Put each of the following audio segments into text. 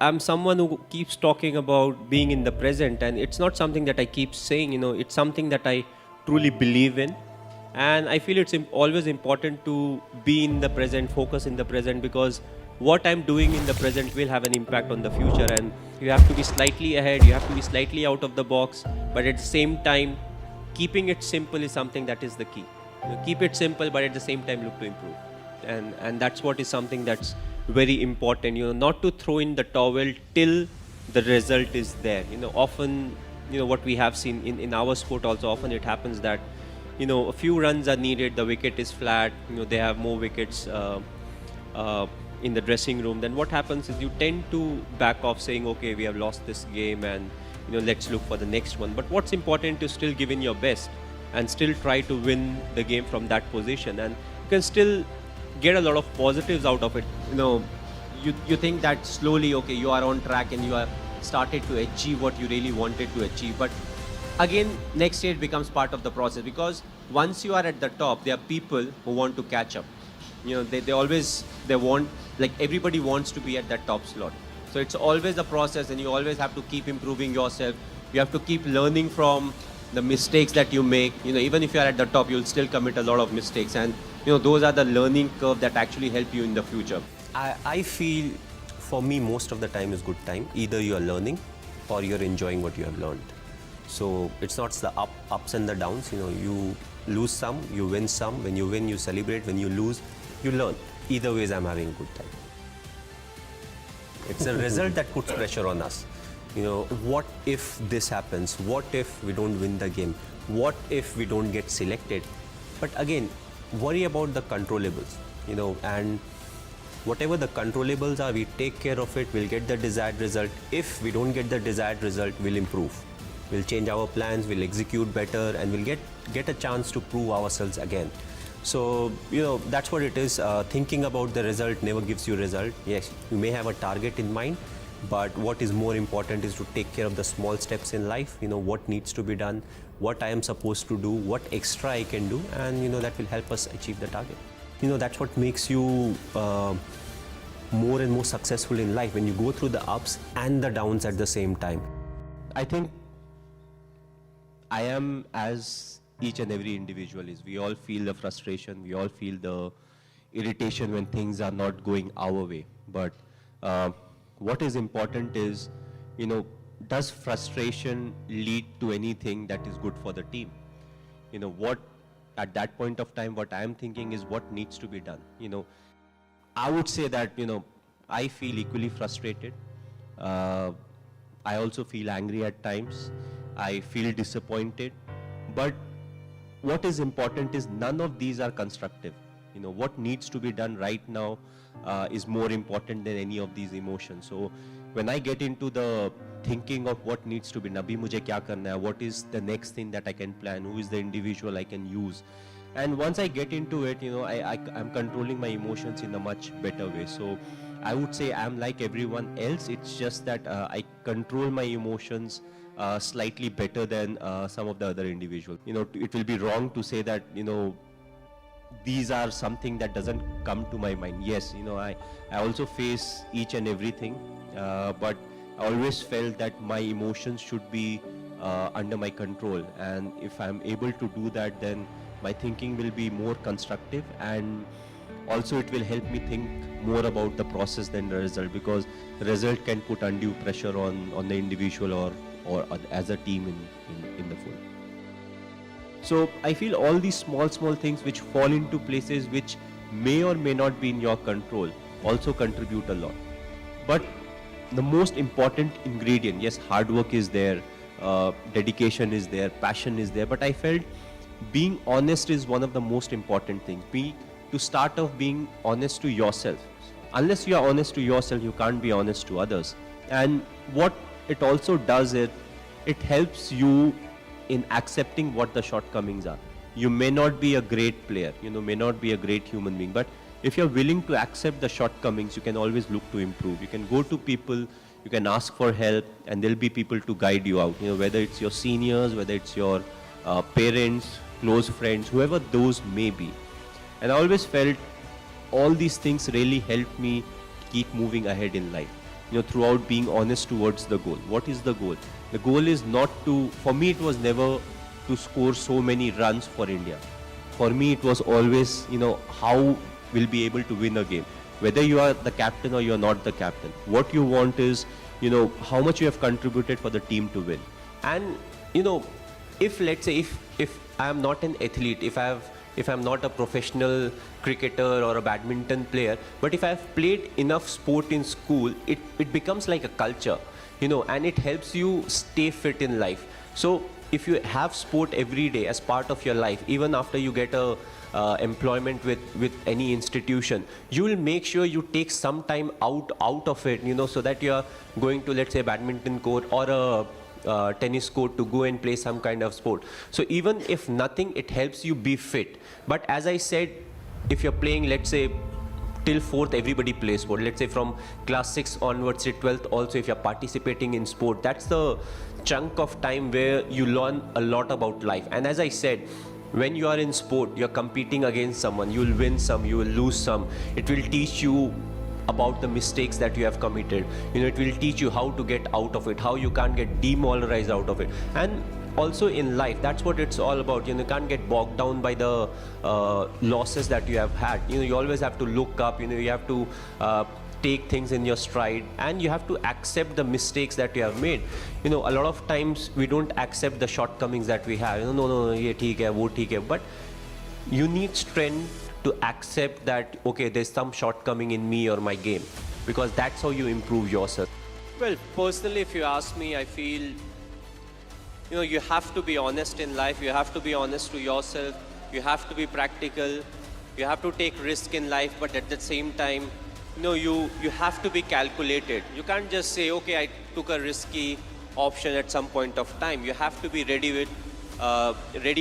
I'm someone who keeps talking about being in the present, and it's not something that I keep saying, it's something that I truly believe in. And I feel it's always important to be in the present, focus in the present, because what I'm doing in the present will have an impact on the future. And you have to be slightly ahead, you have to be slightly out of the box, but at the same time, keeping it simple is something that is the key. Keep it simple, but at the same time, look to improve. And that's what is something that's very important, not to throw in the towel till the result is there. Often, what we have seen in our sport also, often it happens that, a few runs are needed, the wicket is flat, they have more wickets in the dressing room. Then what happens is you tend to back off saying, okay, we have lost this game and, let's look for the next one. But what's important is still give in your best and still try to win the game from that position. And you can still get a lot of positives out of it. You think that slowly, okay, you are on track and you are started to achieve what you really wanted to achieve. But again, next stage becomes part of the process, because once you are at the top, there are people who want to catch up. They want, like, everybody wants to be at that top slot. So it's always a process, and you always have to keep improving yourself. You have to keep learning from the mistakes that you make. Even if you are at the top, you'll still commit a lot of mistakes, and those are the learning curve that actually help you in the future. I feel, for me, most of the time is good time. Either you are learning or you're enjoying what you have learned. So it's not the ups and the downs. You lose some, you win some. When you win, you celebrate. When you lose, you learn. Either ways, I'm having a good time. It's a result that puts pressure on us. What if this happens? What if we don't win the game? What if we don't get selected? But again, worry about the controllables, and whatever the controllables are, we take care of it, we'll get the desired result. If we don't get the desired result, we'll improve. We'll change our plans, we'll execute better, and we'll get a chance to prove ourselves again. So, that's what it is. Thinking about the result never gives you a result. Yes, you may have a target in mind, but what is more important is to take care of the small steps in life. What needs to be done, what I am supposed to do, what extra I can do, and that will help us achieve the target. That's what makes you more and more successful in life, when you go through the ups and the downs at the same time. I think I am as each and every individual is. We all feel the frustration, we all feel the irritation when things are not going our way. But what is important is, does frustration lead to anything that is good for the team? At that point of time, what I am thinking is what needs to be done. I would say that, I feel equally frustrated. I also feel angry at times. I feel disappointed. But what is important is none of these are constructive. What needs to be done right now is more important than any of these emotions. So when I get into the thinking of what needs to be, Nabi mujhe kya karna hai, what is the next thing that I can plan, who is the individual I can use. And once I get into it, I'm controlling my emotions in a much better way. So I would say I'm like everyone else. It's just that I control my emotions slightly better than some of the other individuals. It will be wrong to say that, these are something that doesn't come to my mind. Yes, I also face each and everything, but I always felt that my emotions should be under my control. And if I'm able to do that, then my thinking will be more constructive, and also it will help me think more about the process than the result, because the result can put undue pressure on the individual or as a team in the full. So I feel all these small things which fall into places which may or may not be in your control also contribute a lot. But the most important ingredient, yes, hard work is there, dedication is there, passion is there, but I felt being honest is one of the most important things. To start off being honest to yourself. Unless you are honest to yourself, you can't be honest to others. And what it also does is, it helps you in accepting what the shortcomings are. You may not be a great player, may not be a great human being, but if you're willing to accept the shortcomings, you can always look to improve. You can go to people, you can ask for help, and there'll be people to guide you out. Whether it's your seniors, whether it's your parents, close friends, whoever those may be. And I always felt all these things really helped me keep moving ahead in life. throughout being honest towards the goal. What is the goal? The goal is not to, for me it was never to score so many runs for India. For me it was always, how we'll be able to win a game. Whether you are the captain or you're not the captain. What you want is, how much you have contributed for the team to win. And, if let's say, if I am not an athlete, if I'm not a professional cricketer or a badminton player, but if I've played enough sport in school, it becomes like a culture, and it helps you stay fit in life. So if you have sport every day as part of your life, even after you get a employment with any institution, you will make sure you take some time out of it, so that you are going to, let's say, badminton court or a tennis court to go and play some kind of sport. So even if nothing, it helps you be fit. But as I said, if you're playing, let's say, till 4th, everybody plays sport. Let's say from class 6 onwards to 12th also, if you're participating in sport, that's the chunk of time where you learn a lot about life. And as I said, when you are in sport, you're competing against someone. You will win some, you will lose some. It will teach you about the mistakes that you have committed. It will teach you how to get out of it, how you can't get demoralized out of it. And also in life, that's what it's all about. You can't get bogged down by the losses that you have had. You always have to look up. You have to take things in your stride, and you have to accept the mistakes that you have made. A lot of times we don't accept the shortcomings that we have. No, ye theek hai, wo theek hai. But you need strength to accept that, okay, there's some shortcoming in me or my game, because that's how you improve yourself. Well, personally, if you ask me, I feel, you have to be honest in life. You have to be honest to yourself. You have to be practical. You have to take risk in life, but at the same time, you have to be calculated. You can't just say, okay, I took a risky option at some point of time. You have to be ready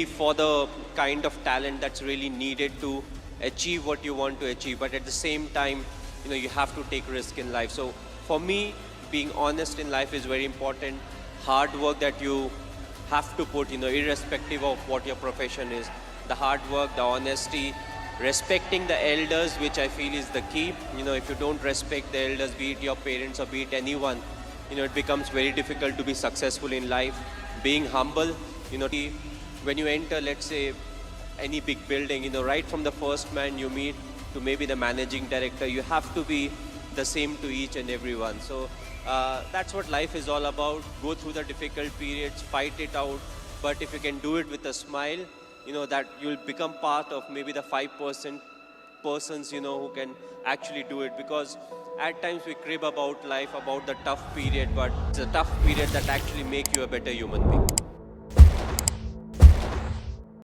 for the kind of talent that's really needed to achieve what you want to achieve. But at the same time, you have to take risk in life. So for me, being honest in life is very important. Hard work that you have to put, irrespective of what your profession is. The hard work, the honesty, respecting the elders, which I feel is the key. If you don't respect the elders, be it your parents or be it anyone, it becomes very difficult to be successful in life. Being humble, when you enter, let's say, any big building, right from the first man you meet to maybe the managing director, you have to be the same to each and everyone. So that's what life is all about. Go through the difficult periods, fight it out. But if you can do it with a smile, that you'll become part of maybe the 5% persons, who can actually do it. Because at times we crib about life, about the tough period, but it's a tough period that actually make you a better human being.